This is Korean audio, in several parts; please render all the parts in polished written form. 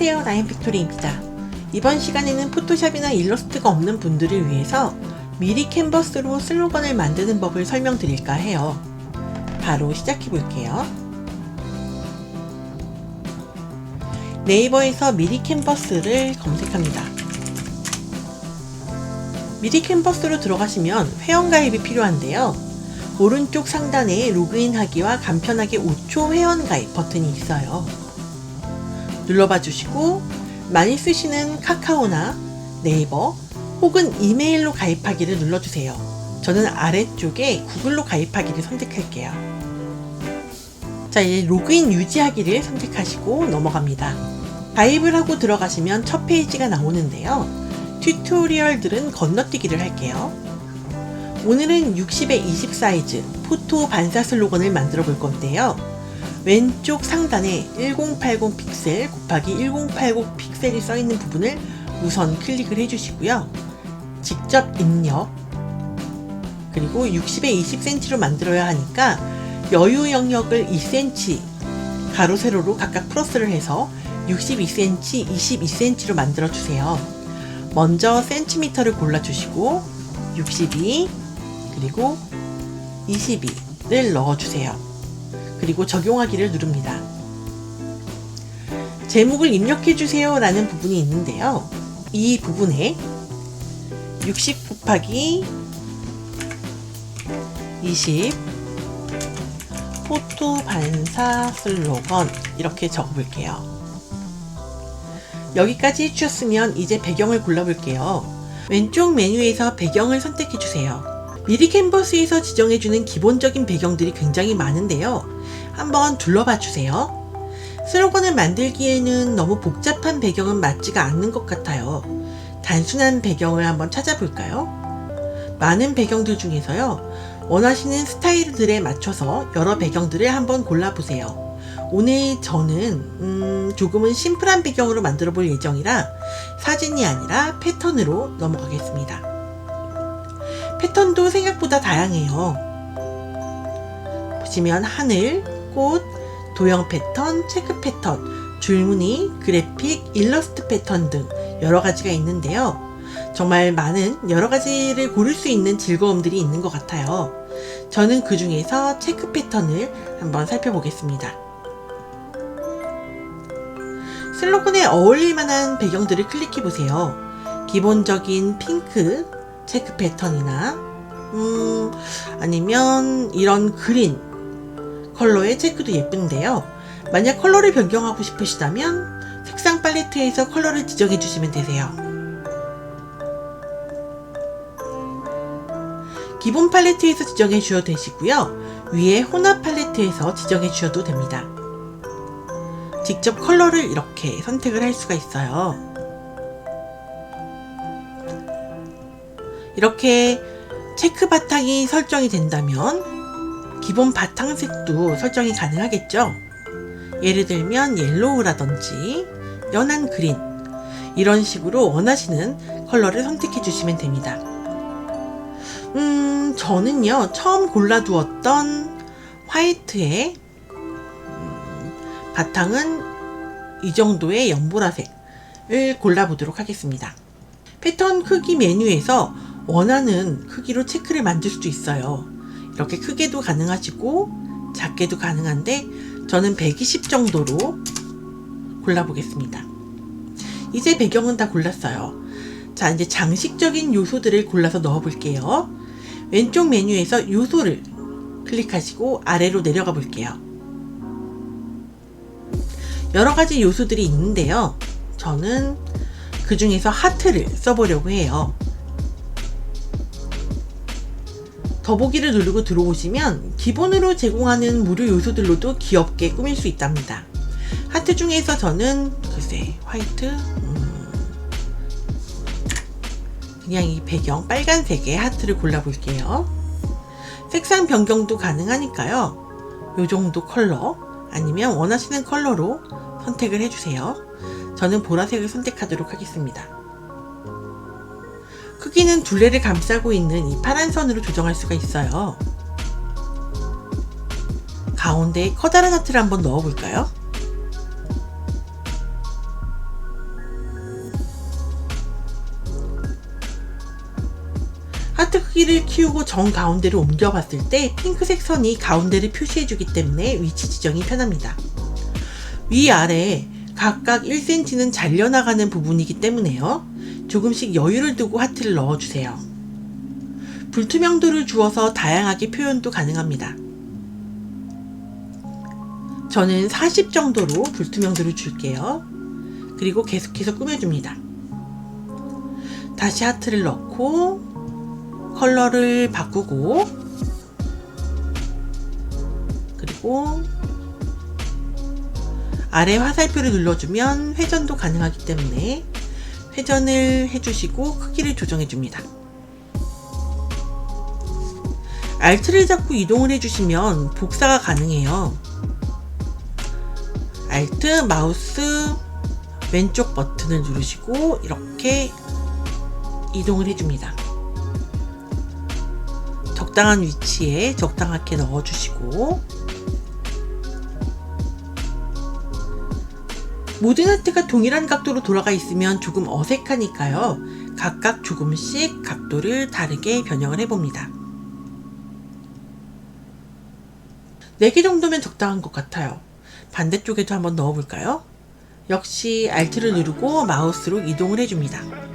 안녕하세요, 라인팩토리입니다. 이번 시간에는 포토샵이나 일러스트가 없는 분들을 위해서 미리 캔버스로 슬로건을 만드는 법을 설명드릴까 해요. 바로 시작해 볼게요. 네이버에서 미리 캔버스를 검색합니다. 미리 캔버스로 들어가시면 회원가입이 필요한데요. 오른쪽 상단에 로그인하기와 간편하게 5초 회원가입 버튼이 있어요. 눌러봐 주시고 많이 쓰시는 카카오나 네이버 혹은 이메일로 가입하기를 눌러주세요. 저는 아래쪽에 구글로 가입하기를 선택할게요. 자, 이제 로그인 유지하기를 선택하시고 넘어갑니다. 가입을 하고 들어가시면 첫 페이지가 나오는데요. 튜토리얼들은 건너뛰기를 할게요. 오늘은 60에 20 사이즈 포토 반사 슬로건을 만들어 볼 건데요. 왼쪽 상단에 1080 픽셀 곱하기 1080 픽셀이 써 있는 부분을 우선 클릭을 해주시고요. 직접 입력, 그리고 60에 20cm로 만들어야 하니까 여유 영역을 2cm 가로 세로로 각각 플러스를 해서 62cm, 22cm로 만들어 주세요. 먼저 센티미터를 골라주시고 62 그리고 22를 넣어주세요. 그리고 적용하기를 누릅니다. 제목을 입력해주세요 라는 부분이 있는데요. 이 부분에 60 곱하기 20 포토 반사 슬로건 이렇게 적어볼게요. 여기까지 해주셨으면 이제 배경을 골라볼게요. 왼쪽 메뉴에서 배경을 선택해주세요. 미리 캔버스에서 지정해주는 기본적인 배경들이 굉장히 많은데요. 한번 둘러봐 주세요. 슬로건을 만들기에는 너무 복잡한 배경은 맞지가 않는 것 같아요. 단순한 배경을 한번 찾아볼까요? 많은 배경들 중에서요, 원하시는 스타일들에 맞춰서 여러 배경들을 한번 골라보세요. 오늘 저는 조금은 심플한 배경으로 만들어 볼 예정이라 사진이 아니라 패턴으로 넘어가겠습니다. 패턴도 생각보다 다양해요. 보시면 하늘, 꽃, 도형 패턴, 체크 패턴, 줄무늬, 그래픽, 일러스트 패턴 등 여러 가지가 있는데요. 정말 많은 여러 가지를 고를 수 있는 즐거움들이 있는 것 같아요. 저는 그 중에서 체크 패턴을 한번 살펴보겠습니다. 슬로건에 어울릴 만한 배경들을 클릭해 보세요. 기본적인 핑크 체크 패턴이나 아니면 이런 그린 컬러의 체크도 예쁜데요. 만약 컬러를 변경하고 싶으시다면 색상 팔레트에서 컬러를 지정해 주시면 되세요. 기본 팔레트에서 지정해 주셔도 되시고요. 위에 혼합 팔레트에서 지정해 주셔도 됩니다. 직접 컬러를 이렇게 선택을 할 수가 있어요. 이렇게 체크 바탕이 설정이 된다면 기본 바탕색도 설정이 가능하겠죠. 예를 들면 옐로우라든지 연한 그린 이런 식으로 원하시는 컬러를 선택해 주시면 됩니다. 저는요 처음 골라두었던 화이트의 바탕은 이 정도의 연보라색을 골라보도록 하겠습니다. 패턴 크기 메뉴에서 원하는 크기로 체크를 만들 수도 있어요. 이렇게 크게도 가능하시고 작게도 가능한데 저는 120 정도로 골라보겠습니다. 이제 배경은 다 골랐어요. 자, 이제 장식적인 요소들을 골라서 넣어 볼게요. 왼쪽 메뉴에서 요소를 클릭하시고 아래로 내려가 볼게요. 여러 가지 요소들이 있는데요. 저는 그 중에서 하트를 써보려고 해요. 더보기를 누르고 들어오시면 기본으로 제공하는 무료 요소들로도 귀엽게 꾸밀 수 있답니다. 하트 중에서 저는 글쎄 화이트 그냥 이 배경 빨간색의 하트를 골라볼게요. 색상 변경도 가능하니까요. 요 정도 컬러 아니면 원하시는 컬러로 선택을 해주세요. 저는 보라색을 선택하도록 하겠습니다. 크기는 둘레를 감싸고 있는 이 파란 선으로 조정할 수가 있어요. 가운데에 커다란 하트를 한번 넣어 볼까요? 폰트 크기를 키우고 정 가운데로 옮겨 봤을 때 핑크색 선이 가운데를 표시해 주기 때문에 위치 지정이 편합니다. 위아래 각각 1cm는 잘려나가는 부분이기 때문에요. 조금씩 여유를 두고 하트를 넣어주세요. 불투명도를 주어서 다양하게 표현도 가능합니다. 저는 40 정도로 불투명도를 줄게요. 그리고 계속해서 꾸며줍니다. 다시 하트를 넣고 컬러를 바꾸고 그리고 아래 화살표를 눌러주면 회전도 가능하기 때문에 회전을 해주시고 크기를 조정해줍니다. Alt를 잡고 이동을 해주시면 복사가 가능해요. Alt, 마우스 왼쪽 버튼을 누르시고 이렇게 이동을 해줍니다. 적당한 위치에 적당하게 넣어주시고 모든 하트가 동일한 각도로 돌아가 있으면 조금 어색하니까요. 각각 조금씩 각도를 다르게 변형을 해봅니다. 4개 정도면 적당한 것 같아요. 반대쪽에도 한번 넣어볼까요? 역시 Alt를 누르고 마우스로 이동을 해줍니다.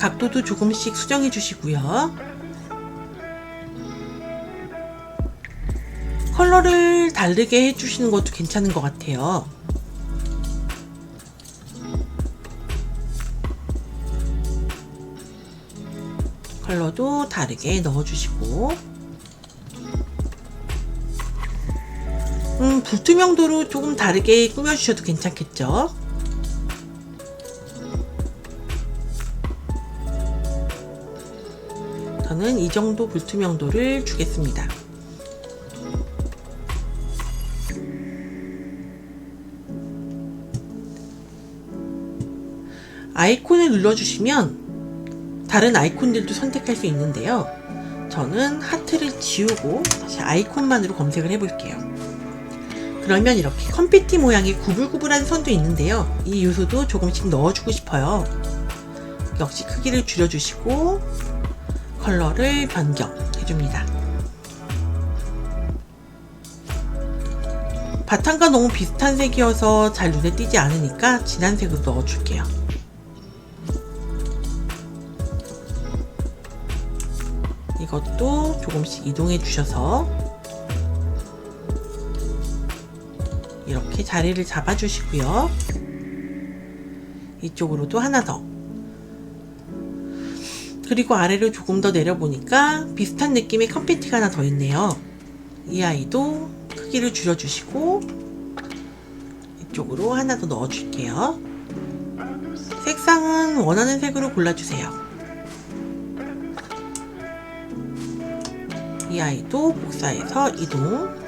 각도도 조금씩 수정해 주시고요. 컬러를 다르게 해주시는 것도 괜찮은 것 같아요. 컬러도 다르게 넣어주시고 불투명도로 조금 다르게 꾸며주셔도 괜찮겠죠? 저는 이 정도 불투명도를 주겠습니다. 아이콘을 눌러주시면 다른 아이콘들도 선택할 수 있는데요. 저는 하트를 지우고 다시 아이콘만으로 검색을 해볼게요. 그러면 이렇게 컴피티 모양의 구불구불한 선도 있는데요. 이 요소도 조금씩 넣어주고 싶어요. 역시 크기를 줄여주시고 컬러를 변경해줍니다. 바탕과 너무 비슷한 색이어서 잘 눈에 띄지 않으니까 진한 색으로 넣어줄게요. 이것도 조금씩 이동해 주셔서 이렇게 자리를 잡아 주시고요. 이쪽으로도 하나 더. 그리고 아래로 조금 더 내려보니까 비슷한 느낌의 컴피티가 하나 더 있네요. 이 아이도 크기를 줄여주시고 이쪽으로 하나 더 넣어줄게요. 색상은 원하는 색으로 골라주세요. 이 아이도 복사해서 이동.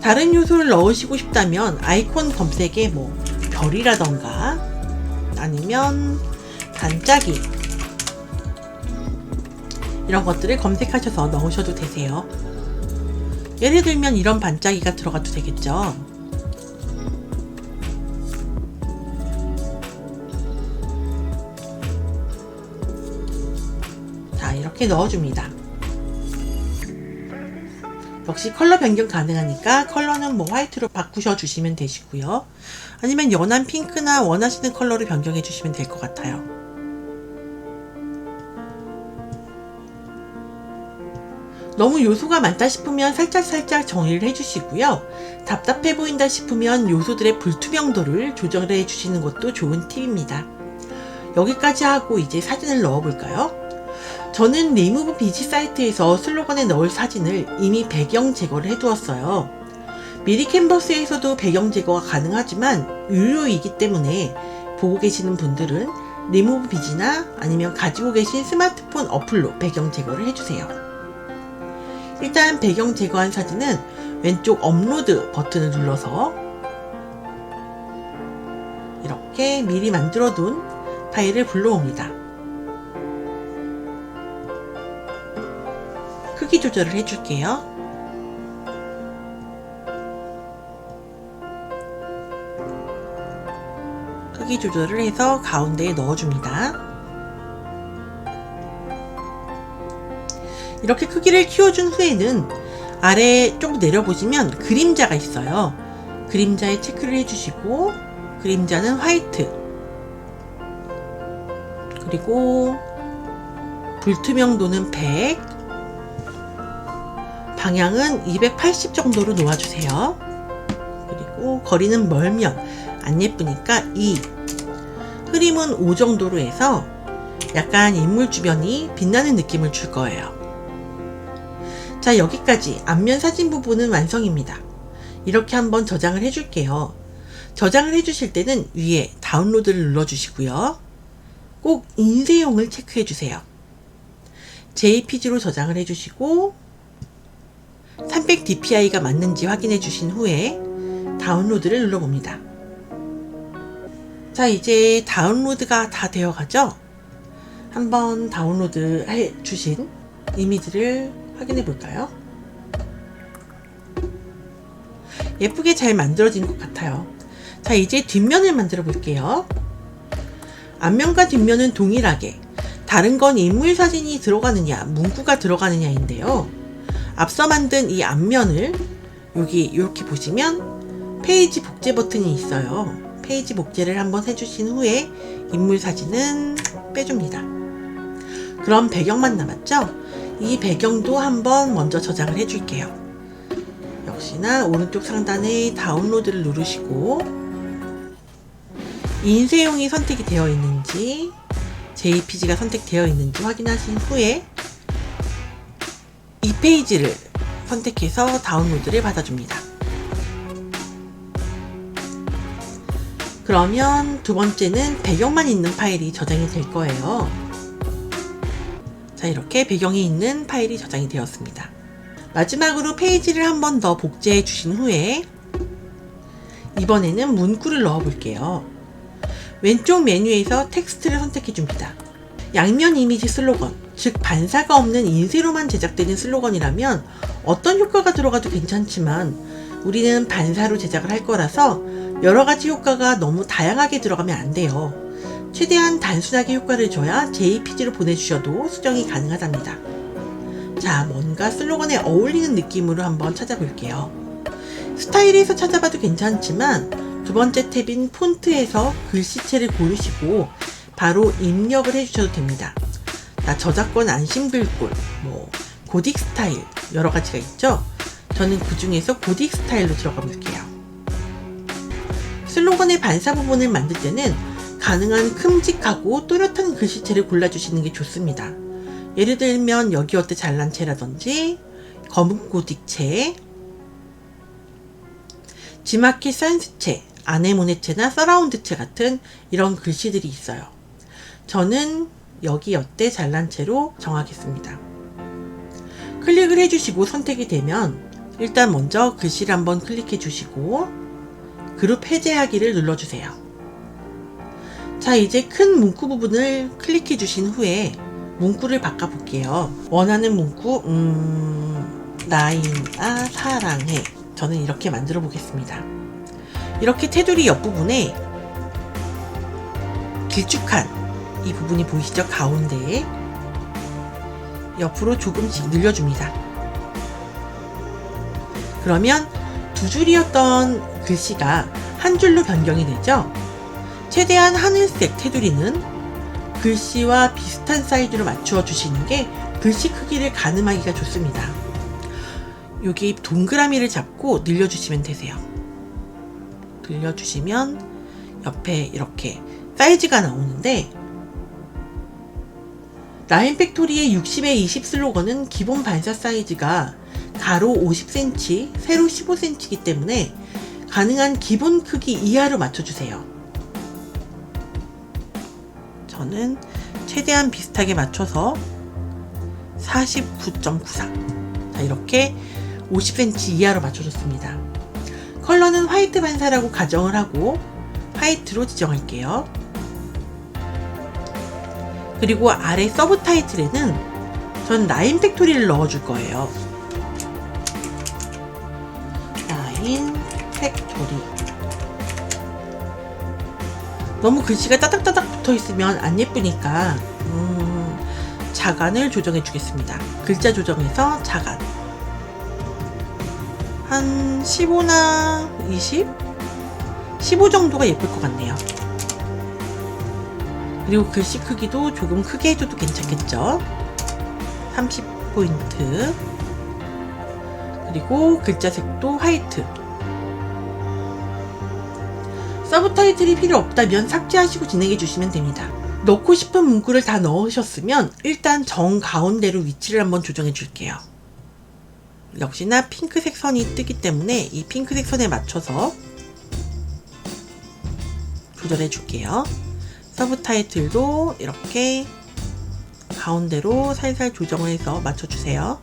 다른 요소를 넣으시고 싶다면 아이콘 검색에 뭐 별이라던가 아니면 반짝이 이런 것들을 검색하셔서 넣으셔도 되세요. 예를 들면 이런 반짝이가 들어가도 되겠죠. 자, 이렇게 넣어줍니다. 역시 컬러 변경 가능하니까 컬러는 뭐 화이트로 바꾸셔 주시면 되시고요. 아니면 연한 핑크나 원하시는 컬러를 변경해 주시면 될 것 같아요. 너무 요소가 많다 싶으면 살짝살짝 정리를 해주시고요. 답답해 보인다 싶으면 요소들의 불투명도를 조절을 해주시는 것도 좋은 팁입니다. 여기까지 하고 이제 사진을 넣어볼까요? 저는 리무브 비지 사이트에서 슬로건에 넣을 사진을 이미 배경 제거를 해두었어요. 미리 캔버스에서도 배경 제거가 가능하지만 유료이기 때문에 보고 계시는 분들은 리무브 비지나 아니면 가지고 계신 스마트폰 어플로 배경 제거를 해주세요. 일단 배경 제거한 사진은 왼쪽 업로드 버튼을 눌러서 이렇게 미리 만들어둔 파일을 불러옵니다. 크기 조절을 해줄게요. 크기 조절을 해서 가운데에 넣어줍니다. 이렇게 크기를 키워준 후에는 아래 좀 내려보시면 그림자가 있어요. 그림자에 체크를 해주시고, 그림자는 화이트, 그리고 불투명도는 100, 방향은 280 정도로 놓아주세요. 그리고 거리는 멀면 안 예쁘니까 2, 흐림은 5 정도로 해서 약간 인물 주변이 빛나는 느낌을 줄 거예요. 자, 여기까지 앞면 사진 부분은 완성입니다. 이렇게 한번 저장을 해줄게요. 저장을 해주실 때는 위에 다운로드를 눌러주시고요. 꼭 인쇄용을 체크해주세요. JPG로 저장을 해주시고 300dpi가 맞는지 확인해 주신 후에 다운로드를 눌러봅니다. 자, 이제 다운로드가 다 되어 가죠? 한번 다운로드 해 주신 이미지를 확인해 볼까요? 예쁘게 잘 만들어진 것 같아요. 자, 이제 뒷면을 만들어 볼게요. 앞면과 뒷면은 동일하게, 다른 건 인물 사진이 들어가느냐 문구가 들어가느냐인데요. 앞서 만든 이 앞면을 여기 이렇게 보시면 페이지 복제 버튼이 있어요. 페이지 복제를 한번 해주신 후에 인물 사진은 빼줍니다. 그럼 배경만 남았죠? 이 배경도 한번 먼저 저장을 해줄게요. 역시나 오른쪽 상단에 다운로드를 누르시고 인쇄용이 선택이 되어 있는지 JPG가 선택되어 있는지 확인하신 후에 이 페이지를 선택해서 다운로드를 받아줍니다. 그러면 두 번째는 배경만 있는 파일이 저장이 될 거예요. 자, 이렇게 배경이 있는 파일이 저장이 되었습니다. 마지막으로 페이지를 한 번 더 복제해 주신 후에 이번에는 문구를 넣어 볼게요. 왼쪽 메뉴에서 텍스트를 선택해 줍니다. 양면 이미지 슬로건, 즉 반사가 없는 인쇄로만 제작되는 슬로건이라면 어떤 효과가 들어가도 괜찮지만 우리는 반사로 제작을 할 거라서 여러가지 효과가 너무 다양하게 들어가면 안 돼요. 최대한 단순하게 효과를 줘야 JPG로 보내주셔도 수정이 가능하답니다. 자, 뭔가 슬로건에 어울리는 느낌으로 한번 찾아볼게요. 스타일에서 찾아봐도 괜찮지만 두 번째 탭인 폰트에서 글씨체를 고르시고 바로 입력을 해주셔도 됩니다. 나 저작권 안심글꼴, 고딕 스타일 여러 가지가 있죠? 저는 그 중에서 고딕 스타일로 들어가 볼게요. 슬로건의 반사 부분을 만들 때는 가능한 큼직하고 또렷한 글씨체를 골라주시는 게 좋습니다. 예를 들면 여기 어때 잘난 체라든지 검은 고딕체, 지마켓 산스체, 아네모네체나 서라운드체 같은 이런 글씨들이 있어요. 저는 여기 어때 잘난 체로 정하겠습니다. 클릭을 해주시고 선택이 되면 일단 먼저 글씨를 한번 클릭해 주시고 그룹 해제하기를 눌러주세요. 자, 이제 큰 문구 부분을 클릭해 주신 후에 문구를 바꿔볼게요. 원하는 문구, 나인아 사랑해. 저는 이렇게 만들어 보겠습니다. 이렇게 테두리 옆부분에 길쭉한 이 부분이 보이시죠? 가운데에 옆으로 조금씩 늘려줍니다. 그러면 두 줄이었던 글씨가 한 줄로 변경이 되죠? 최대한 하늘색 테두리는 글씨와 비슷한 사이즈로 맞추어 주시는 게 글씨 크기를 가늠하기가 좋습니다. 여기 동그라미를 잡고 늘려주시면 되세요. 늘려주시면 옆에 이렇게 사이즈가 나오는데 라인 팩토리의 60에 20 슬로건은 기본 반사 사이즈가 가로 50cm, 세로 15cm이기 때문에 가능한 기본 크기 이하로 맞춰주세요. 저는 최대한 비슷하게 맞춰서 49.94. 자, 이렇게 50cm 이하로 맞춰줬습니다. 컬러는 화이트 반사라고 가정을 하고 화이트로 지정할게요. 그리고 아래 서브 타이틀에는 전 라인 팩토리를 넣어줄 거예요. 라인 팩토리. 너무 글씨가 따닥따닥 붙어 있으면 안 예쁘니까 자간을 조정해 주겠습니다. 글자 조정해서 자간 한 15나 20? 15 정도가 예쁠 것 같네요. 그리고 글씨 크기도 조금 크게 해줘도 괜찮겠죠? 30포인트. 그리고 글자 색도 화이트. 서브 타이틀이 필요 없다면 삭제하시고 진행해 주시면 됩니다. 넣고 싶은 문구를 다 넣으셨으면 일단 정 가운데로 위치를 한번 조정해 줄게요. 역시나 핑크색 선이 뜨기 때문에 이 핑크색 선에 맞춰서 조절해 줄게요. 서브 타이틀도 이렇게 가운데로 살살 조정을 해서 맞춰주세요.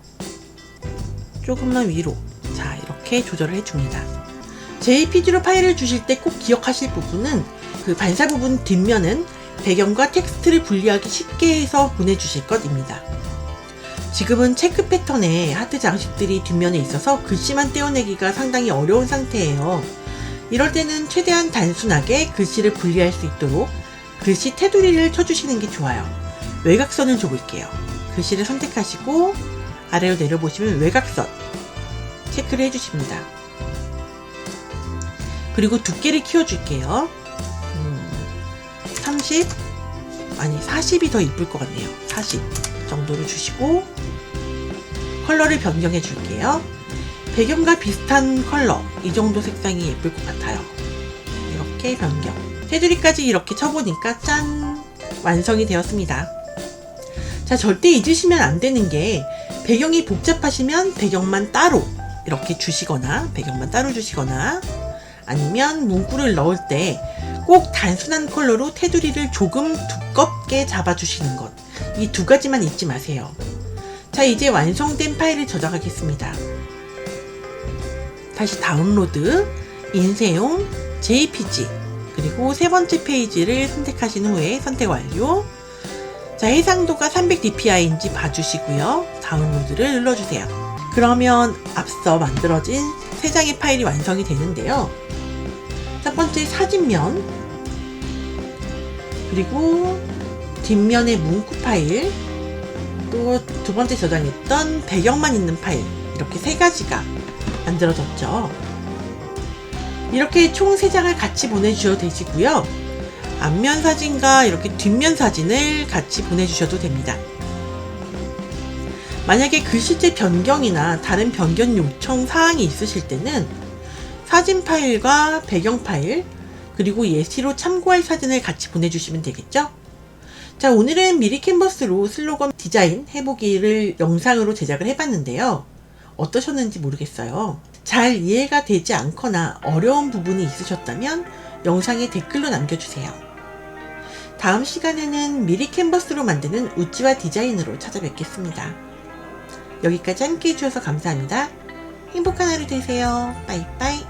조금만 위로. 자, 이렇게 조절을 해줍니다. JPG로 파일을 주실 때 꼭 기억하실 부분은 그 반사 부분 뒷면은 배경과 텍스트를 분리하기 쉽게 해서 보내주실 것입니다. 지금은 체크 패턴의 하트 장식들이 뒷면에 있어서 글씨만 떼어내기가 상당히 어려운 상태예요. 이럴 때는 최대한 단순하게 글씨를 분리할 수 있도록 글씨 테두리를 쳐주시는 게 좋아요. 외곽선을 줘볼게요. 글씨를 선택하시고 아래로 내려보시면 외곽선 체크를 해주십니다. 그리고 두께를 키워줄게요. 30 아니 40이 더 이쁠 것 같네요. 40 정도를 주시고 컬러를 변경해 줄게요. 배경과 비슷한 컬러 이 정도 색상이 예쁠 것 같아요. 이렇게 변경. 테두리까지 이렇게 쳐보니까 짠! 완성이 되었습니다. 자, 절대 잊으시면 안 되는 게 배경이 복잡하시면 배경만 따로 이렇게 주시거나 배경만 따로 주시거나 아니면 문구를 넣을 때 꼭 단순한 컬러로 테두리를 조금 두껍게 잡아주시는 것. 이 두 가지만 잊지 마세요. 자, 이제 완성된 파일을 저장하겠습니다. 다시 다운로드, 인쇄용, JPG, 그리고 세 번째 페이지를 선택하신 후에 선택 완료. 자, 해상도가 300dpi인지 봐주시고요. 다운로드를 눌러주세요. 그러면 앞서 만들어진 세 장의 파일이 완성이 되는데요. 첫 번째 사진면, 그리고 뒷면의 문구 파일, 또 두 번째 저장했던 배경만 있는 파일, 이렇게 세 가지가 만들어졌죠. 이렇게 총 3장을 같이 보내주셔도 되시고요. 앞면 사진과 이렇게 뒷면 사진을 같이 보내주셔도 됩니다. 만약에 글씨체 변경이나 다른 변경 요청 사항이 있으실 때는 사진 파일과 배경 파일, 그리고 예시로 참고할 사진을 같이 보내주시면 되겠죠? 자, 오늘은 미리 캔버스로 슬로건 디자인 해보기를 영상으로 제작을 해봤는데요. 어떠셨는지 모르겠어요. 잘 이해가 되지 않거나 어려운 부분이 있으셨다면 영상에 댓글로 남겨주세요. 다음 시간에는 미리 캔버스로 만드는 우찌와 디자인으로 찾아뵙겠습니다. 여기까지 함께 해주셔서 감사합니다. 행복한 하루 되세요. 빠이빠이.